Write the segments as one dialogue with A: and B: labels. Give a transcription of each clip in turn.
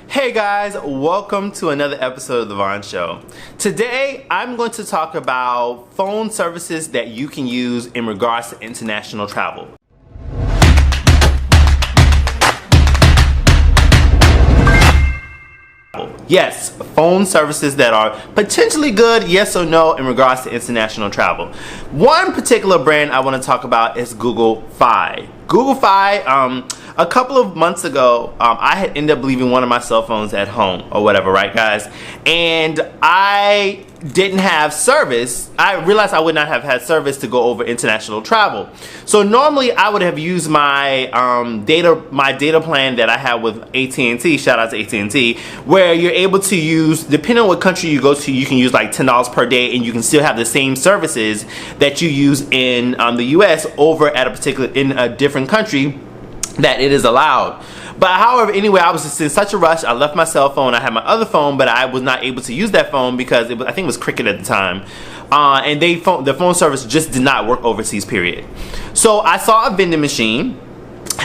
A: Hey guys, welcome to another episode of The VAUGH Show. Today, I'm going to talk about phone services that you can use in regards to international travel. Yes, phone services that are potentially good, yes or no, in regards to international travel. One particular brand I want to talk about is Google Fi. Google Fi, a couple of months ago, I had ended up leaving one of my cell phones at home or whatever, right guys? And I didn't have service. I realized I would not have had service to go over international travel. So normally I would have used my data plan that I have with AT&T, shout out to AT&T, where you're able to use, depending on what country you go to, you can use like $10 per day and you can still have the same services that you use in the US over at a different country that it is allowed. But however, anyway, I was just in such a rush. I left my cell phone. I had my other phone, but I was not able to use that phone because I think it was Cricket at the time. And the phone service just did not work overseas, period. So I saw a vending machine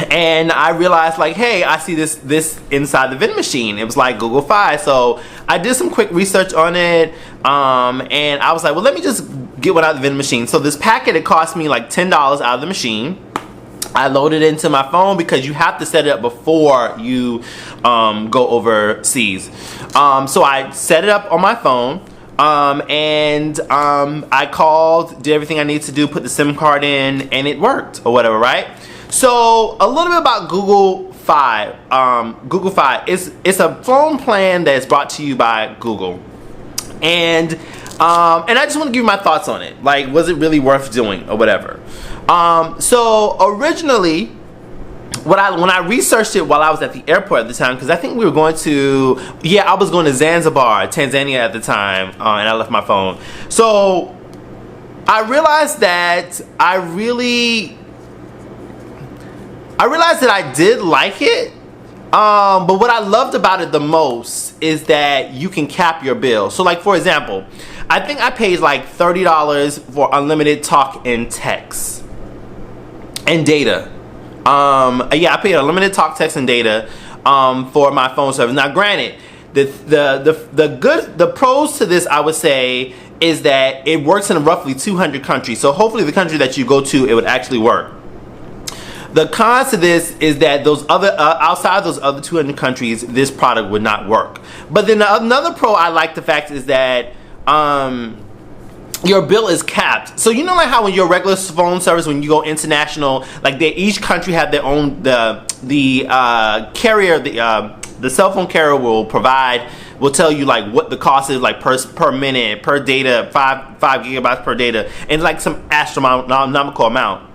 A: and I realized like, hey, I see this inside the vending machine. It was like Google Fi. So I did some quick research on it. And I was like, well, let me just get one out of the vending machine. So this packet, it cost me like $10 out of the machine. I loaded it into my phone because you have to set it up before you go overseas. So I set it up on my phone and I called, did everything I needed to do, put the SIM card in, and it worked or whatever, right? So a little bit about Google Fi. Google Fi is a phone plan that's brought to you by Google. And I just want to give you my thoughts on it. Like, was it really worth doing or whatever? So originally, when I researched it while I was at the airport at the time, because I think we were going to, I was going to Zanzibar, Tanzania at the time, and I left my phone. So I realized that I did like it. But what I loved about it the most is that you can cap your bill. So like, for example, I think I paid like $30 for unlimited talk and text and data. I paid unlimited talk, text, and data for my phone service. Now granted, the pros to this, I would say, is that it works in roughly 200 countries. So hopefully the country that you go to, it would actually work. The cons to this is that those other outside those other 200 countries, this product would not work. But then another pro I like the fact is that your bill is capped. So you know, like how when your regular phone service, when you go international, like each country have their own carrier, the cell phone carrier will tell you like what the cost is, like per minute, per data, 5 gigabytes per data, and like some astronomical amount.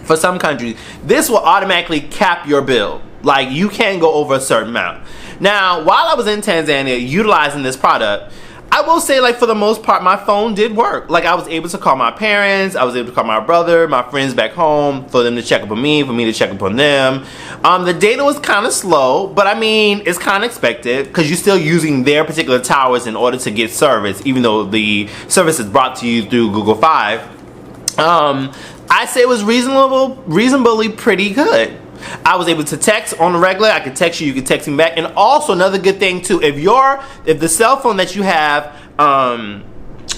A: For some countries, this will automatically cap your bill. Like, you can't go over a certain amount. Now, while I was in Tanzania utilizing this product, I will say, like, for the most part, my phone did work. Like, I was able to call my parents, I was able to call my brother, my friends back home, for them to check up on me, for me to check up on them. The data was kind of slow, but I mean, it's kind of expected because you're still using their particular towers in order to get service, even though the service is brought to you through Google Fi. I'd say it was reasonably pretty good. I was able to text on the regular. I could text you, you could text me back. And also another good thing too, if the cell phone that you have,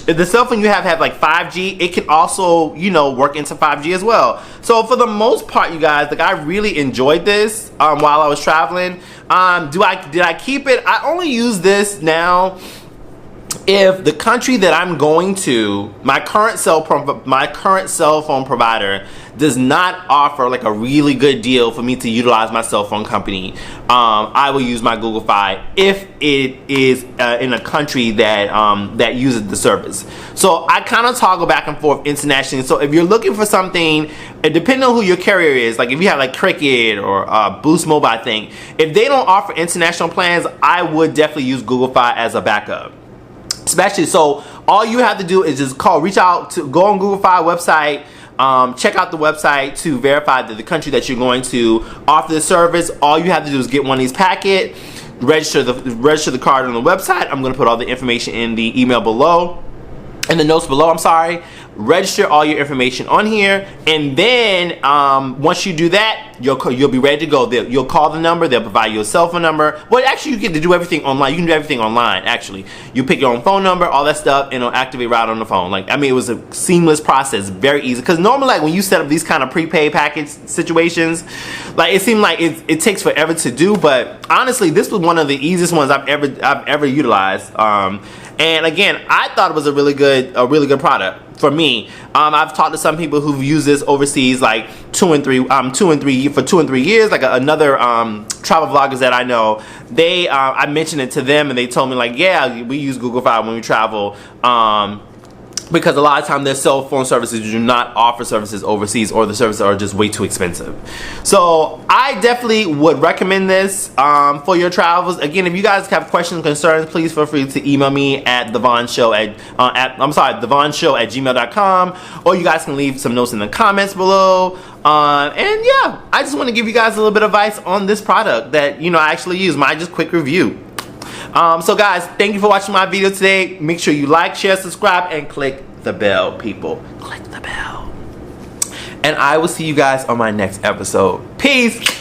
A: if the cell phone you have like 5G, it can also, you know, work into 5G as well. So for the most part, you guys, like, I really enjoyed this while I was traveling. Did I keep it? I only use this now if the country that I'm going to, my current cell phone provider does not offer like a really good deal for me to utilize my cell phone company, I will use my Google Fi if it is in a country that uses the service. So I kind of toggle back and forth internationally. So if you're looking for something, depending on who your carrier is, like if you have like Cricket or Boost Mobile, I think, if they don't offer international plans, I would definitely use Google Fi as a backup. Especially, so all you have to do is just go on Google Fi website, check out the website to verify that the country that you're going to offer the service. All you have to do is get one of these packets, register the card on the website. I'm going to put all the information in the email below, in the notes below, I'm sorry. Register all your information on here, and then once you do that, you'll be ready to go. You'll call the number, they'll provide you a cell phone number. Well, actually, you get to do everything online. You can do everything online, actually. You pick your own phone number, all that stuff, and it'll activate right on the phone. Like, I mean, it was a seamless process, very easy. Because normally, like, when you set up these kind of prepaid package situations, like, it seemed like it takes forever to do, but honestly, this was one of the easiest ones I've ever utilized. And again, I thought it was a really good product for me. I've talked to some people who've used this overseas, like 2 and 3 years. Like another travel vloggers that I know, I mentioned it to them, and they told me like, yeah, we use Google Fi when we travel. Because a lot of times their cell phone services do not offer services overseas, or the services are just way too expensive. So I definitely would recommend this for your travels. Again, if you guys have questions and concerns, please feel free to email me at thevaughnshow@gmail.com, or you guys can leave some notes in the comments below. And yeah, I just want to give you guys a little bit of advice on this product that, you know, I actually use. My just quick review. So guys, thank you for watching my video today. Make sure you like, share, subscribe, and click the bell, people. Click the bell. And I will see you guys on my next episode. Peace.